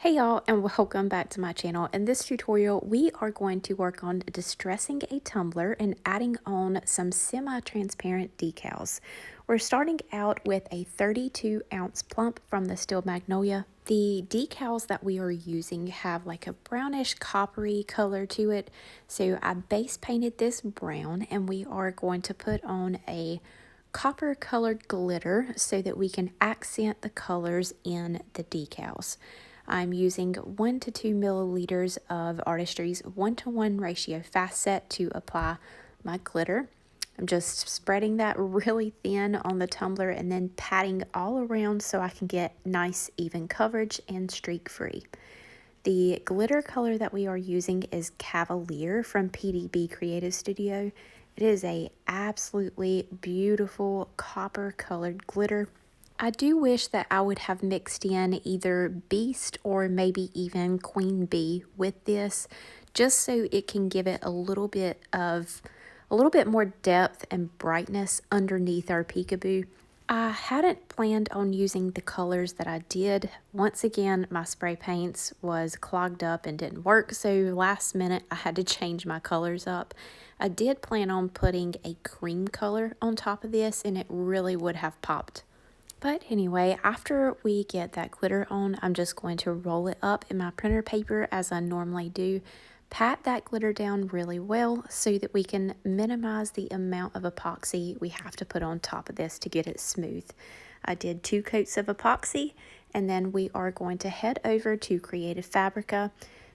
Hey y'all, and welcome back to my channel. In this tutorial we are going to work on distressing a tumbler and adding on some semi-transparent decals. We're starting out with a 32-ounce plump from the Steel Magnolia. The decals that we are using have like a brownish coppery color to it, so I base painted this brown, and we are going to put on a copper colored glitter so that we can accent the colors in the decals. I'm using 1 to 2 milliliters of Artistry's 1-to-1 ratio fast set to apply my glitter. I'm just spreading that really thin on the tumbler and then patting all around so I can get nice even coverage and streak free. The glitter color that we are using is Cavaliere from PDB Creative Studio. It is a absolutely beautiful copper colored glitter. I do wish that I would have mixed in either Beast or maybe even Queen Bee with this, just so it can give it a little bit more depth and brightness underneath our Peekaboo. I hadn't planned on using the colors that I did. Once again, my spray paints was clogged up and didn't work, so last minute I had to change my colors up. I did plan on putting a cream color on top of this, and it really would have popped. But anyway, after we get that glitter on, I'm just going to roll it up in my printer paper as I normally do. Pat that glitter down really well so that we can minimize the amount of epoxy we have to put on top of this to get it smooth. I did 2 coats of epoxy, and then we are going to head over to Creative Fabrica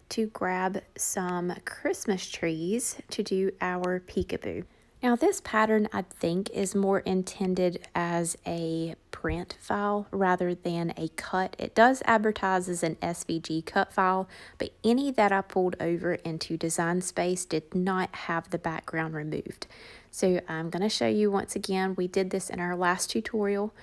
to grab some Christmas trees to do our Peekaboo. Now this pattern I think is more intended as a print file rather than a cut. It does advertise as an SVG cut file, but any that I pulled over into Design Space did not have the background removed. So I'm going to show you once again, we did this in our last tutorial,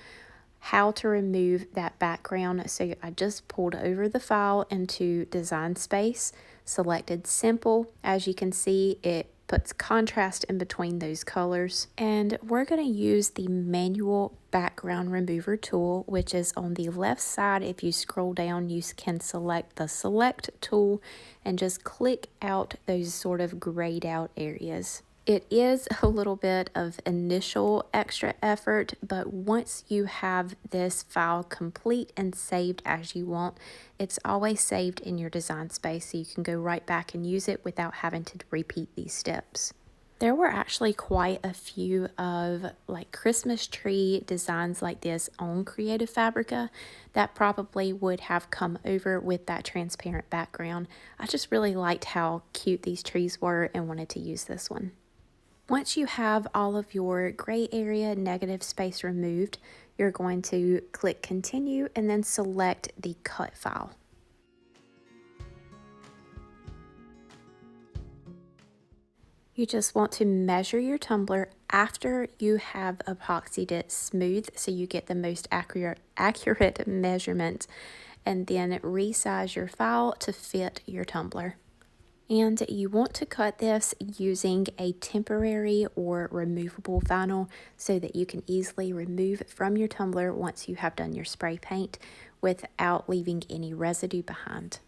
how to remove that background. So I just pulled over the file into Design Space, selected Simple. As you can see, it puts contrast in between those colors, and we're going to use the manual background remover tool, which is on the left side. If you scroll down, you can select the select tool and just click out those sort of grayed out areas. It is a little bit of initial extra effort, but once you have this file complete and saved as you want, it's always saved in your Design Space, so you can go right back and use it without having to repeat these steps. There were actually quite a few of like Christmas tree designs like this on Creative Fabrica that probably would have come over with that transparent background. I just really liked how cute these trees were and wanted to use this one. Once you have all of your gray area negative space removed, you're going to click continue and then select the cut file. You just want to measure your tumbler after you have epoxied it smooth so you get the most accurate measurement, and then resize your file to fit your tumbler. And you want to cut this using a temporary or removable vinyl so that you can easily remove it from your tumbler once you have done your spray paint without leaving any residue behind.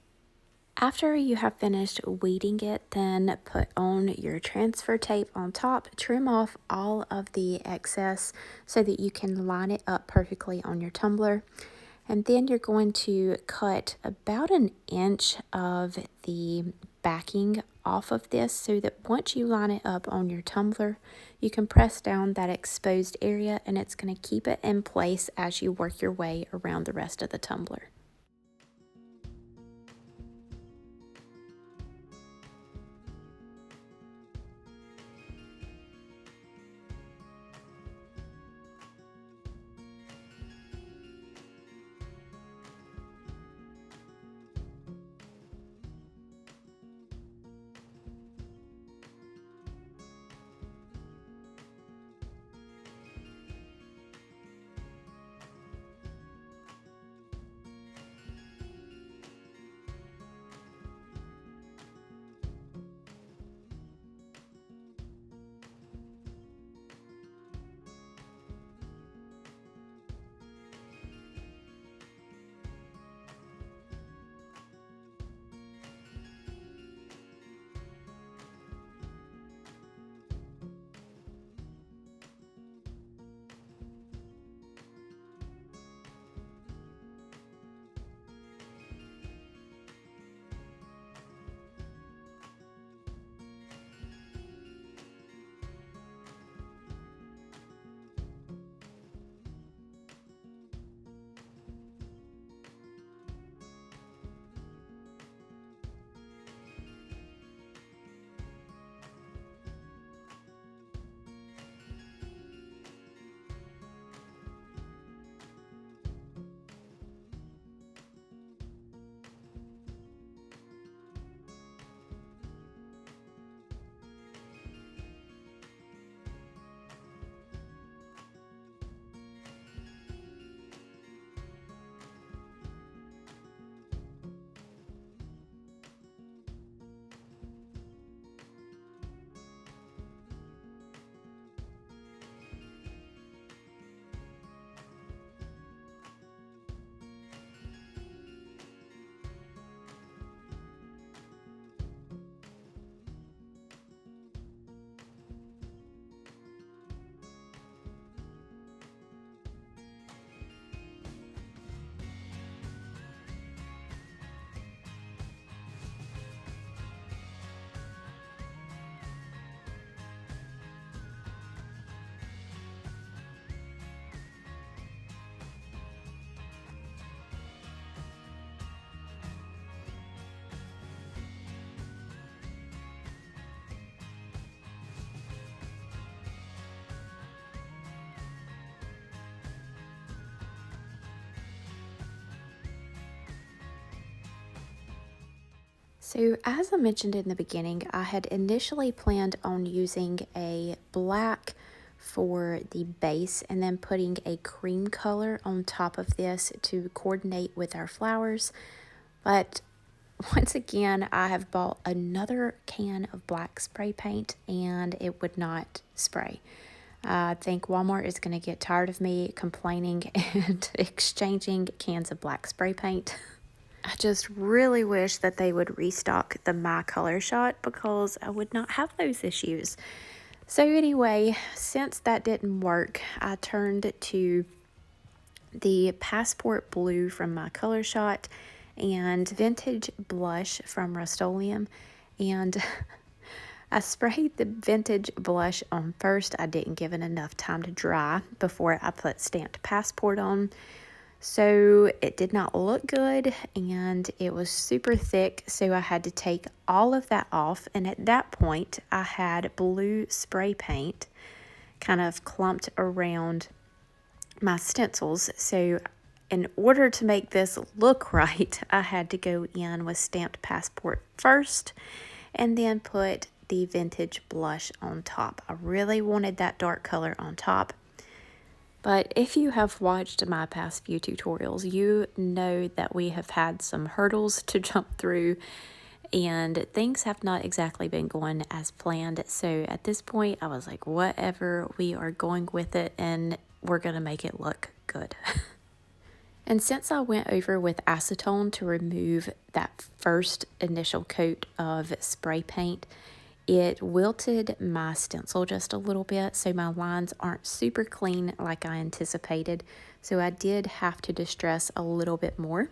After you have finished weeding it, then put on your transfer tape on top, trim off all of the excess so that you can line it up perfectly on your tumbler. And then you're going to cut about 1 inch of the backing off of this so that once you line it up on your tumbler, you can press down that exposed area and it's going to keep it in place as you work your way around the rest of the tumbler. So as I mentioned in the beginning, I had initially planned on using a black for the base and then putting a cream color on top of this to coordinate with our flowers. But once again, I have bought another can of black spray paint and it would not spray. I think Walmart is going to get tired of me complaining and exchanging cans of black spray paint. I just really wish that they would restock the My Color Shot because I would not have those issues. So anyway, since that didn't work, I turned to the Passport Blue from My Color Shot and Vintage Blush from Rust-Oleum. And I sprayed the Vintage Blush on first. I didn't give it enough time to dry before I put Stamped Passport on. So it did not look good and it was super thick, so I had to take all of that off, and at that point I had blue spray paint kind of clumped around my stencils. So in order to make this look right, I had to go in with Stamped Passport first and then put the Vintage Blush on top. I really wanted that dark color on top. But if you have watched my past few tutorials, you know that we have had some hurdles to jump through and things have not exactly been going as planned. So at this point, I was like, whatever, we are going with it and we're going to make it look good. And since I went over with acetone to remove that first initial coat of spray paint, it wilted my stencil just a little bit, so my lines aren't super clean like I anticipated. So I did have to distress a little bit more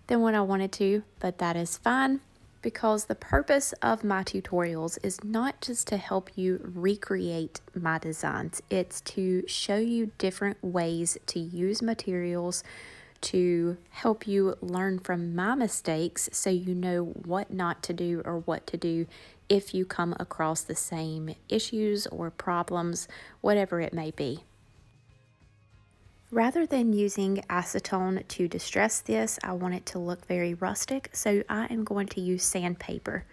than what I wanted to, but that is fine because the purpose of my tutorials is not just to help you recreate my designs. It's to show you different ways to use materials to help you learn from my mistakes so you know what not to do or what to do if you come across the same issues or problems, whatever it may be. Rather than using acetone to distress this, I want it to look very rustic, so I am going to use sandpaper.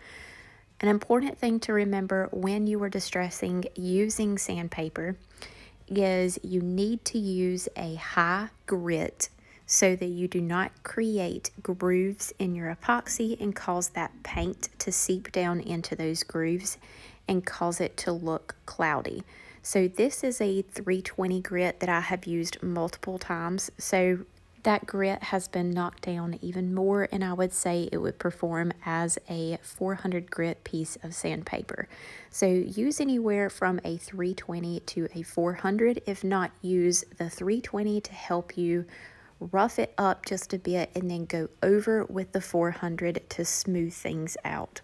An important thing to remember when you are distressing using sandpaper is you need to use a high grit so that you do not create grooves in your epoxy and cause that paint to seep down into those grooves and cause it to look cloudy. So this is a 320 grit that I have used multiple times. So that grit has been knocked down even more, and I would say it would perform as a 400 grit piece of sandpaper. So use anywhere from a 320 to a 400. If not, use the 320 to help you rough it up just a bit and then go over with the 400 to smooth things out.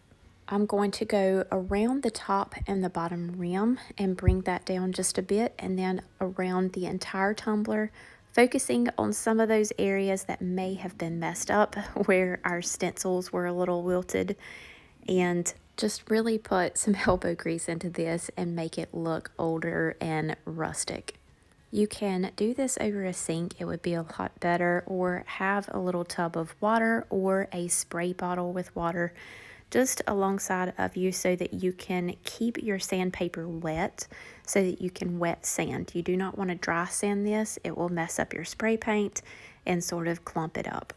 I'm going to go around the top and the bottom rim and bring that down just a bit, and then around the entire tumbler, focusing on some of those areas that may have been messed up where our stencils were a little wilted, and just really put some elbow grease into this and make it look older and rustic. You can do this over a sink, it would be a lot better, or have a little tub of water or a spray bottle with water just alongside of you so that you can keep your sandpaper wet so that you can wet sand. You do not want to dry sand this, it will mess up your spray paint and sort of clump it up.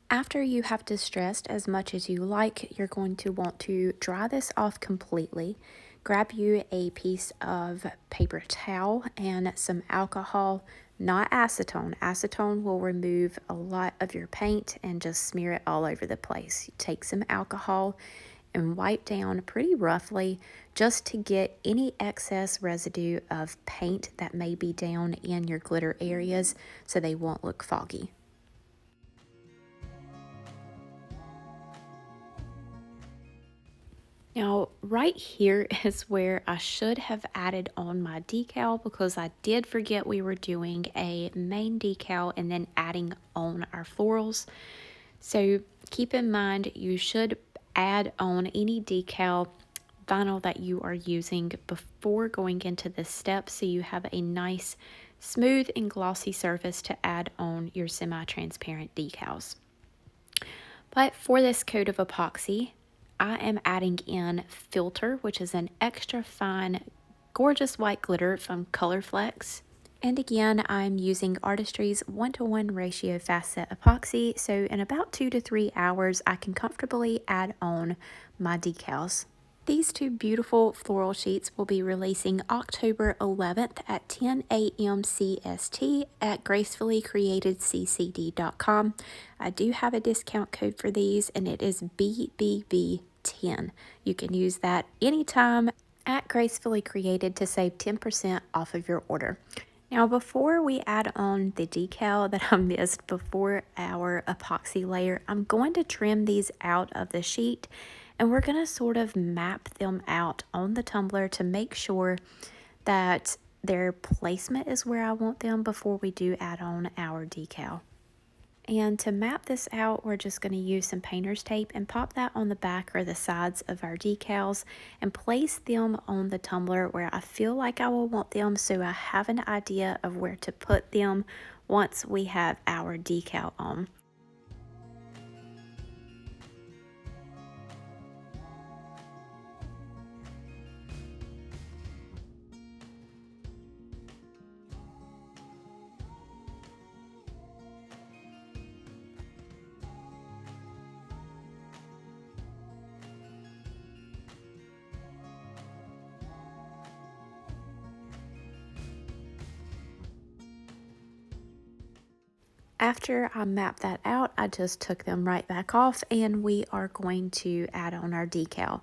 After you have distressed as much as you like, you're going to want to dry this off completely. Grab you a piece of paper towel and some alcohol, not acetone. Acetone will remove a lot of your paint and just smear it all over the place. You take some alcohol and wipe down pretty roughly just to get any excess residue of paint that may be down in your glitter areas so they won't look foggy. Now, right here is where I should have added on my decal because I did forget we were doing a main decal and then adding on our florals. So keep in mind you should add on any decal vinyl that you are using before going into this step so you have a nice smooth and glossy surface to add on your semi-transparent decals. But for this coat of epoxy, I am adding in Filter, which is an extra fine, gorgeous white glitter from COLORFLEX. And again, I'm using Artistry's 1:1 ratio fast set epoxy, so in about 2 to 3 hours, I can comfortably add on my decals. These two beautiful floral sheets will be releasing October 11th at 10 a.m. CST at gracefullycreatedccd.com. I do have a discount code for these, and it is BBB10. You can use that anytime at Gracefully Created to save 10% off of your order. Now, before we add on the decal that I missed before our epoxy layer, I'm going to trim these out of the sheet and we're going to sort of map them out on the tumbler to make sure that their placement is where I want them before we do add on our decal. And to map this out, we're just going to use some painter's tape and pop that on the back or the sides of our decals and place them on the tumbler where I feel like I will want them so I have an idea of where to put them once we have our decal on. After I mapped that out, I just took them right back off and we are going to add on our decal.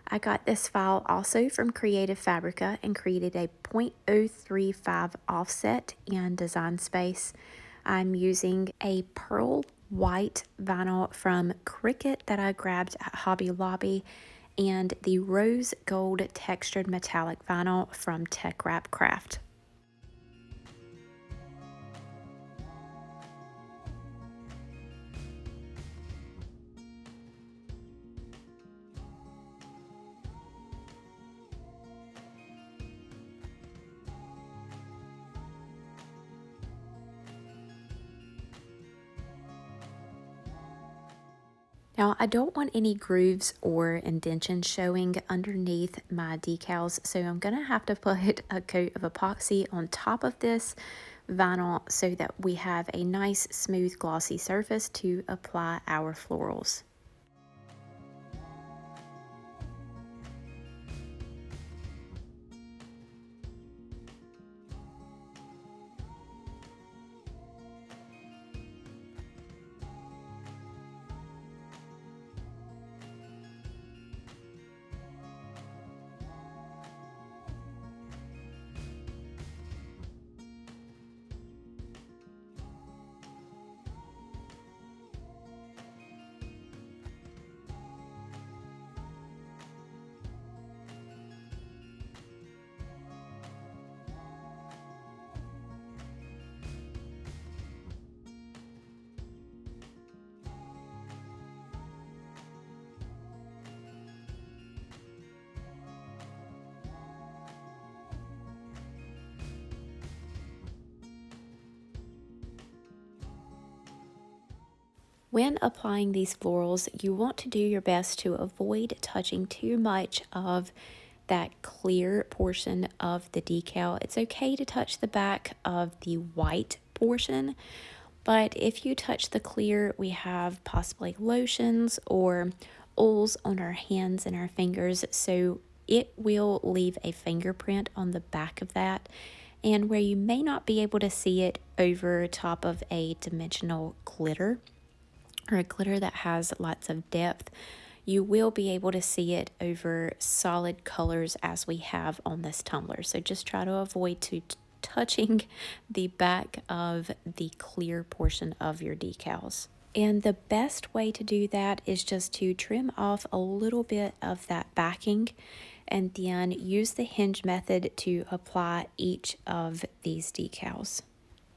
I got this file also from Creative Fabrica and created a 0.035 offset in Design Space. I'm using a pearl white vinyl from Cricut that I grabbed at Hobby Lobby and the rose gold textured metallic vinyl from TeckWrapcraft. Now, I don't want any grooves or indentions showing underneath my decals, so I'm going to have to put a coat of epoxy on top of this vinyl so that we have a nice, smooth, glossy surface to apply our florals. When applying these florals, you want to do your best to avoid touching too much of that clear portion of the decal. It's okay to touch the back of the white portion, But if you touch the clear, we have possibly lotions or oils on our hands and our fingers, so it will leave a fingerprint on the back of that. And where you may not be able to see it over top of a dimensional glitter or a glitter that has lots of depth, you will be able to see it over solid colors as we have on this tumbler. So just try to avoid touching the back of the clear portion of your decals. And the best way to do that is just to trim off a little bit of that backing and then use the hinge method to apply each of these decals.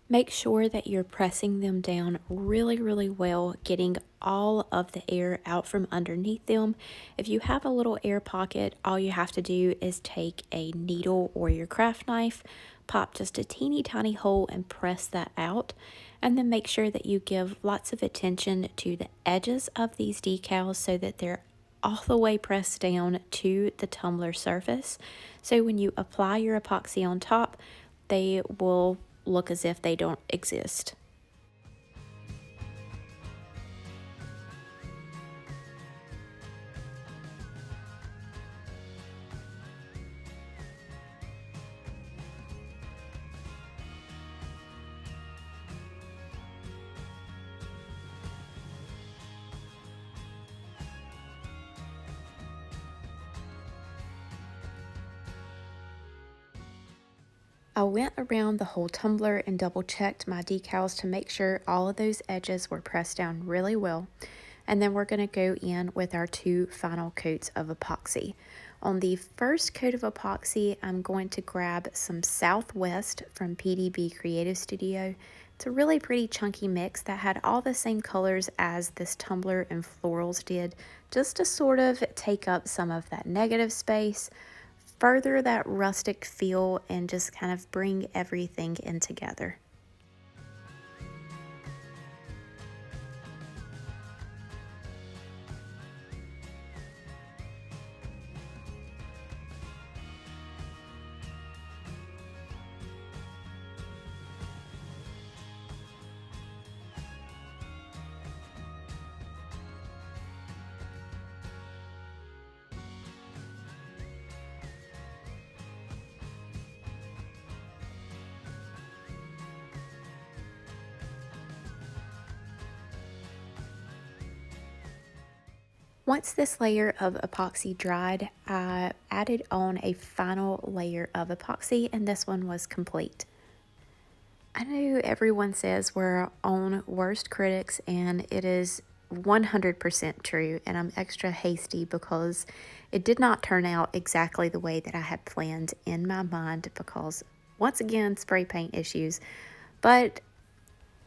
Make sure that you're pressing them down really well, getting all of the air out from underneath them. If you have a little air pocket, all you have to do is take a needle or your craft knife, pop just a teeny tiny hole and press that out. And then make sure that you give lots of attention to the edges of these decals so that they're all the way pressed down to the tumbler surface. So when you apply your epoxy on top, they will look as if they don't exist. I went around the whole tumbler and double checked my decals to make sure all of those edges were pressed down really well. And then we're going to go in with our 2 final coats of epoxy. On the first coat of epoxy, I'm going to grab some Southwest from PDB Creative Studio. It's a really pretty chunky mix that had all the same colors as this tumbler and florals did, just to sort of take up some of that negative space, further that rustic feel, and just kind of bring everything in together. Once this layer of epoxy dried, I added on a final layer of epoxy, and this one was complete. I know everyone says we're our own worst critics, and it is 100% true, and I'm extra hasty because it did not turn out exactly the way that I had planned in my mind because, once again, spray paint issues. But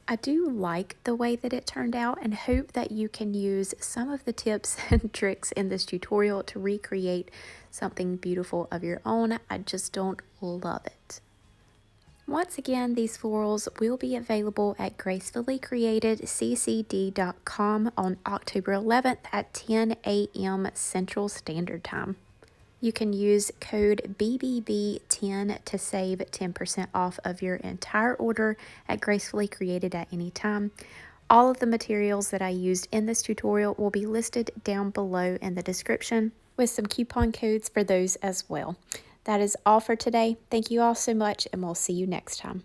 I do like the way that it turned out and hope that you can use some of the tips and tricks in this tutorial to recreate something beautiful of your own. I just don't love it. Once again, these florals will be available at gracefullycreatedccd.com on October 11th at 10 a.m. Central Standard Time. You can use code BBB10 to save 10% off of your entire order at Gracefully Created at any time. All of the materials that I used in this tutorial will be listed down below in the description with some coupon codes for those as well. That is all for today. Thank you all so much, and we'll see you next time.